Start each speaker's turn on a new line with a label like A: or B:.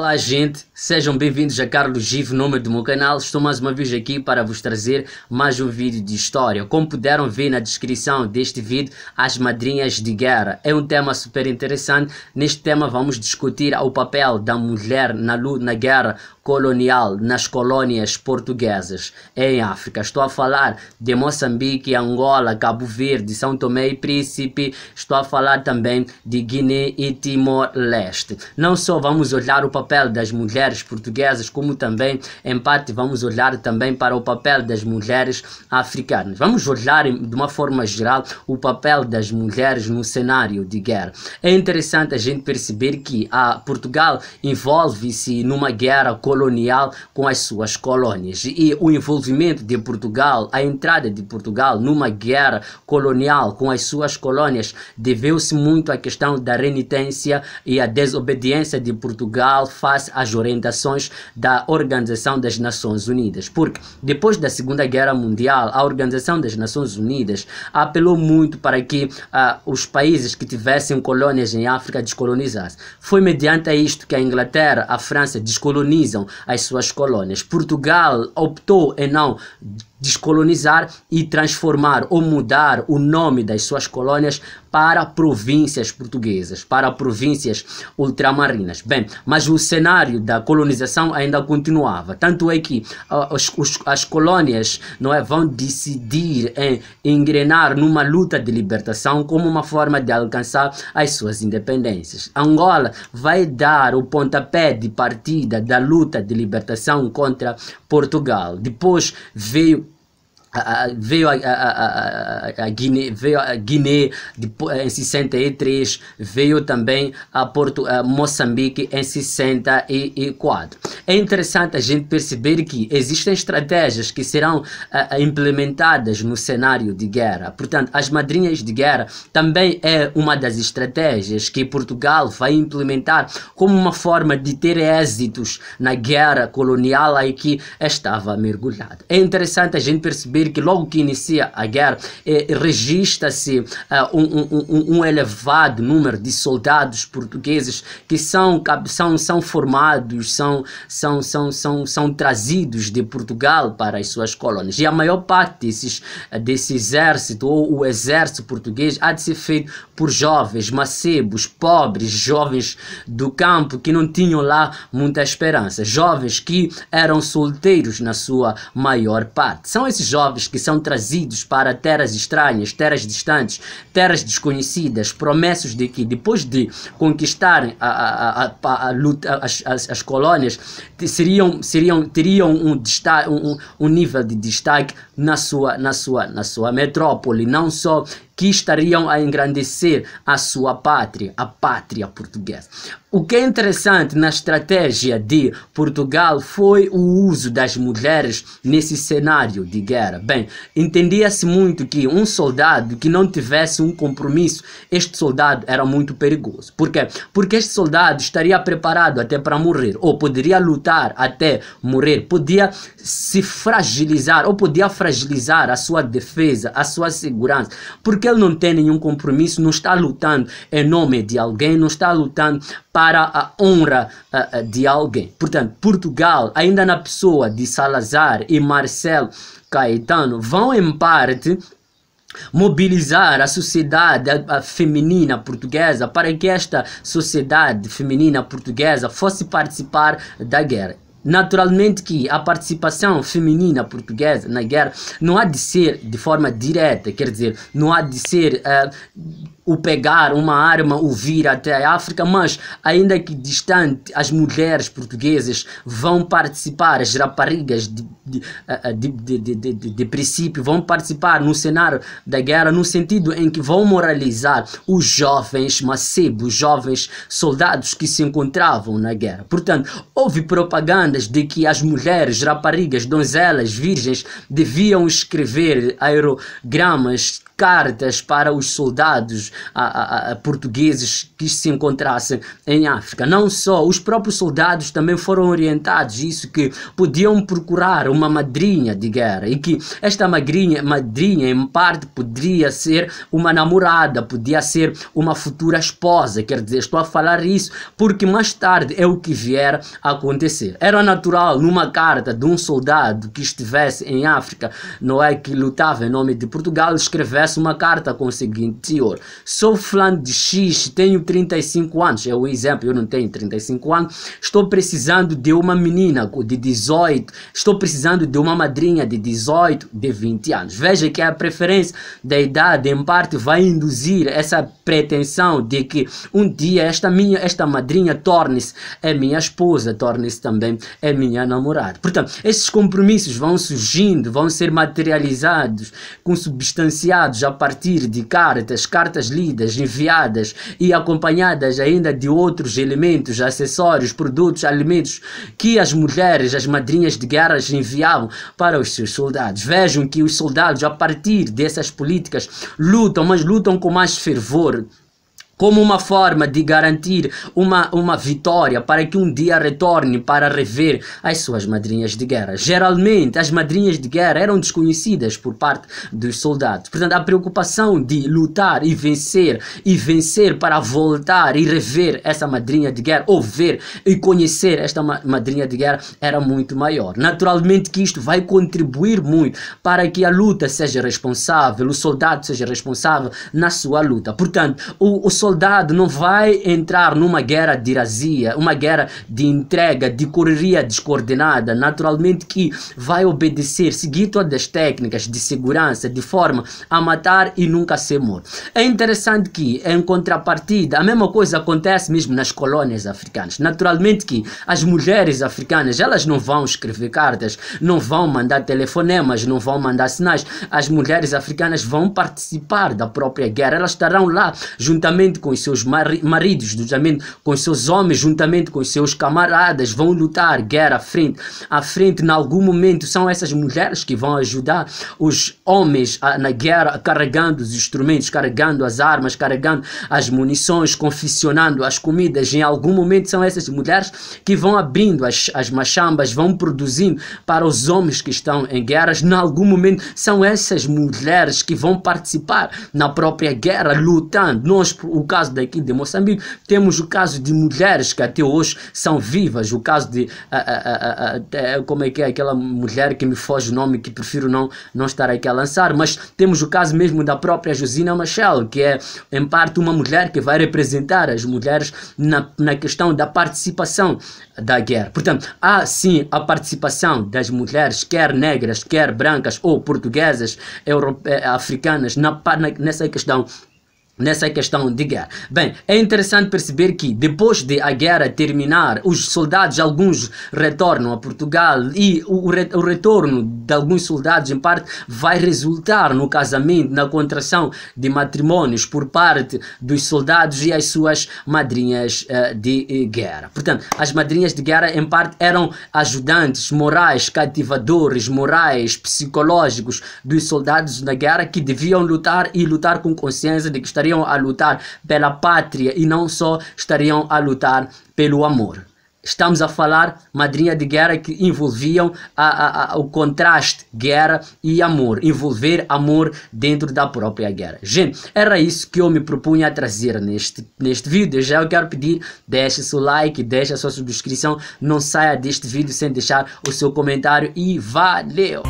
A: Olá gente, sejam bem-vindos a Carlos Givo, nome do meu canal. Estou mais uma vez aqui para vos trazer mais um vídeo de história. Como puderam ver na descrição deste vídeo, as madrinhas de guerra. É um tema super interessante. Neste tema vamos discutir o papel da mulher na guerra colonial nas colônias portuguesas em África. Estou a falar de Moçambique, Angola, Cabo Verde, São Tomé e Príncipe. Estou a falar também de Guiné e Timor-Leste. Não só vamos olhar o papel das mulheres portuguesas, como também, em parte, vamos olhar também para o papel das mulheres africanas. Vamos olhar de uma forma geral o papel das mulheres no cenário de guerra. É interessante a gente perceber que Portugal envolve-se numa guerra colonial com as suas colônias, e o envolvimento de Portugal, a entrada de Portugal numa guerra colonial com as suas colônias, deveu-se muito à questão da renitência e a desobediência de Portugal face às orientações da Organização das Nações Unidas, porque depois da Segunda Guerra Mundial a Organização das Nações Unidas apelou muito para que os países que tivessem colônias em África descolonizassem. Foi mediante isto que a Inglaterra, a França descolonizam as suas colônias. Portugal optou em não descolonizar e transformar ou mudar o nome das suas colônias para províncias portuguesas, para províncias ultramarinas. Bem, mas o cenário da colonização ainda continuava. Tanto é que as colônias vão decidir em engrenar numa luta de libertação como uma forma de alcançar as suas independências. Angola vai dar o pontapé de partida da luta de libertação contra Portugal. Depois veio a Guiné em 63, veio também a Moçambique em 64. É interessante a gente perceber que existem estratégias que serão implementadas no cenário de guerra. Portanto, as madrinhas de guerra também é uma das estratégias que Portugal vai implementar como uma forma de ter êxitos na guerra colonial aí que estava mergulhada. É interessante a gente perceber que logo que inicia a guerra, registra-se um elevado número de soldados portugueses que são formados, são trazidos de Portugal para as suas colônias. E a maior parte desse exército, ou o exército português, há de ser feito por jovens, macebos, pobres, jovens do campo que não tinham lá muita esperança, jovens que eram solteiros na sua maior parte. São esses jovens que são trazidos para terras estranhas, terras distantes, terras desconhecidas, promessas de que depois de conquistarem as colônias teriam um nível de destaque na sua metrópole, não só que estariam a engrandecer a sua pátria, a pátria portuguesa. O que é interessante na estratégia de Portugal foi o uso das mulheres nesse cenário de guerra. Bem, entendia-se muito que um soldado que não tivesse um compromisso, este soldado era muito perigoso. Por quê? Porque este soldado estaria preparado até para morrer, ou poderia lutar até morrer, podia se fragilizar, ou podia fragilizar a sua defesa, a sua segurança, porque ele não tem nenhum compromisso, não está lutando em nome de alguém, não está lutando para a honra de alguém. Portanto, Portugal, ainda na pessoa de Salazar e Marcelo Caetano, vão em parte mobilizar a sociedade feminina portuguesa para que esta sociedade feminina portuguesa fosse participar da guerra. Naturalmente que a participação feminina portuguesa na guerra não há de ser de forma direta, quer dizer, não há de ser o pegar uma arma, o vir até a África, mas ainda que distante, as mulheres portuguesas vão participar, as raparigas de princípio vão participar no cenário da guerra, no sentido em que vão moralizar os jovens macebos, jovens soldados que se encontravam na guerra. Portanto, houve propagandas de que as mulheres, raparigas, donzelas, virgens deviam escrever aerogramas cartas para os soldados portugueses que se encontrassem em África. Não só, os próprios soldados também foram orientados isso, que podiam procurar uma madrinha de guerra e que esta madrinha em parte poderia ser uma namorada, podia ser uma futura esposa. Quer dizer, estou a falar isso porque mais tarde é o que vier a acontecer. Era natural numa carta de um soldado que estivesse em África, não é, que lutava em nome de Portugal, escrevesse uma carta com o seguinte teor: sou fulano de X, tenho 35 anos, é o exemplo, eu não tenho 35 anos, estou precisando de uma menina de 18, estou precisando de uma madrinha de 18, de 20 anos. Veja que a preferência da idade em parte vai induzir essa pretensão de que um dia esta madrinha torne-se a minha esposa, torne-se também a minha namorada. Portanto, esses compromissos vão surgindo, vão ser materializados, consubstanciados a partir de cartas lidas, enviadas e acompanhadas ainda de outros elementos, acessórios, produtos, alimentos que as mulheres, as madrinhas de guerra enviavam para os seus soldados. Vejam que os soldados, a partir dessas políticas, lutam, mas lutam com mais fervor, como uma forma de garantir uma vitória para que um dia retorne para rever as suas madrinhas de guerra. Geralmente, as madrinhas de guerra eram desconhecidas por parte dos soldados. Portanto, a preocupação de lutar e vencer para voltar e rever essa madrinha de guerra, ou ver e conhecer esta madrinha de guerra, era muito maior. Naturalmente que isto vai contribuir muito para que a luta seja responsável, o soldado seja responsável na sua luta. Portanto, o soldado não vai entrar numa guerra de razia, uma guerra de entrega, de correria descoordenada. Naturalmente que vai obedecer, seguir todas as técnicas de segurança, de forma a matar e nunca ser morto. É interessante que, em contrapartida, a mesma coisa acontece mesmo nas colônias africanas. Naturalmente que as mulheres africanas, elas não vão escrever cartas, não vão mandar telefonemas, não vão mandar sinais. As mulheres africanas vão participar da própria guerra, elas estarão lá juntamente com os seus maridos, juntamente com os seus homens, juntamente com os seus camaradas, vão lutar guerra à frente. Em algum momento são essas mulheres que vão ajudar os homens na guerra, carregando os instrumentos, carregando as armas, carregando as munições, confeccionando as comidas. Em algum momento são essas mulheres que vão abrindo as machambas, vão produzindo para os homens que estão em guerras. Em algum momento são essas mulheres que vão participar na própria guerra, lutando. Nós, o caso daqui de Moçambique, temos o caso de mulheres que até hoje são vivas, o caso de como é que é aquela mulher que me foge o nome, que prefiro não estar aqui a lançar, mas temos o caso mesmo da própria Josina Machel, que é em parte uma mulher que vai representar as mulheres na questão da participação da guerra. Portanto, há sim a participação das mulheres, quer negras, quer brancas ou portuguesas, africanas, nessa questão de guerra. Bem, é interessante perceber que depois de a guerra terminar, os soldados, alguns retornam a Portugal, e o retorno de alguns soldados em parte vai resultar no casamento, na contração de matrimônios por parte dos soldados e as suas madrinhas de guerra. Portanto, as madrinhas de guerra em parte eram ajudantes morais, cativadores morais, psicológicos dos soldados na guerra, que deviam lutar e lutar com consciência de que estariam a lutar pela pátria e não só estariam a lutar pelo amor. Estamos a falar madrinha de guerra que envolviam o contraste guerra e amor, envolver amor dentro da própria guerra. Gente, era isso que eu me propunha a trazer neste vídeo. Já eu quero pedir, deixe seu like, deixe a sua subscrição, não saia deste vídeo sem deixar o seu comentário e valeu!